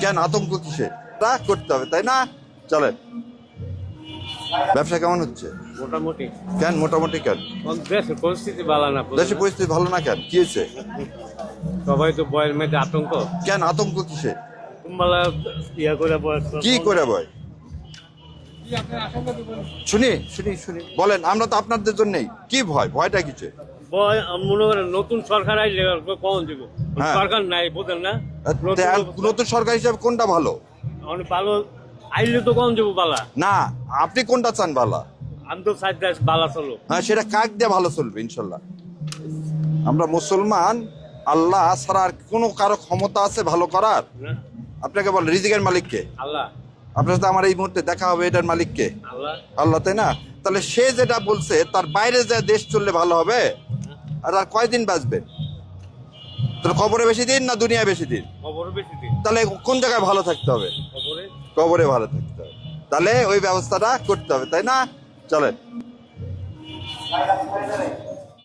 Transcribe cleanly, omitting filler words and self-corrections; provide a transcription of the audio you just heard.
কেন আতঙ্ক কিসে? তা করতে হবে, তাই না? চলেন। ব্যবসা কেমন হচ্ছে? মোটামুটি। কেন মোটামুটি কেন? দেশের পরিস্থিতি ভালো না। দেশের পরিস্থিতি ভালো না কেন? কি হয়েছে? সবাই তো বয়ের মেয়েতে আতঙ্ক। কেন আতঙ্ক কিসে? কুম্বালা ইয়া করে বয়। কি করে ভয়? শুনি শুনি শুনি, বলেন। আমরা তো আপনাদের জন্যই। কি ভয়? ভয়টা কিসে? বয় মনে করেন নতুন সরকার আইলে কখন দিব? হ্যাঁ। সরকার নাই, বোঝেন না? নতুন সরকার হিসাবে কোনটা ভালো? অনেক ভালো আইলে তো কখন যাবো বালা। না, আপনি কোনটা চান ভালো? আমি তো সাইড বালা চলো। হ্যাঁ, সেটা কাক দিয়ে ভালো চলবে ইনশাল্লাহ। আমরা মুসলমান, আল্লাহ ছাড়া আর কোনো কারো ক্ষমতা আছে ভালো করার? আপনাকে বল, রিজিকের মালিককে? আল্লাহ। আপনার সাথে আমার এই মুহূর্তে দেখা হবে, এটার মালিককে? আল্লাহ। আল্লাহ, তাই না? তাহলে সে যেটা বলছে তার বাইরে যা দেশ চললে ভালো হবে? আর কয়দিন বাঁচবে? তাহলে কবরে বেশি দিন না দুনিয়ায় বেশি দিন? খবর বেশি দিন। তাহলে কোন জায়গায় ভালো থাকতে হবে? খবরে। কবরে ভালো থাকতে হবে। তাহলে ওই ব্যবস্থাটা করতে হবে, তাই না? চলেন।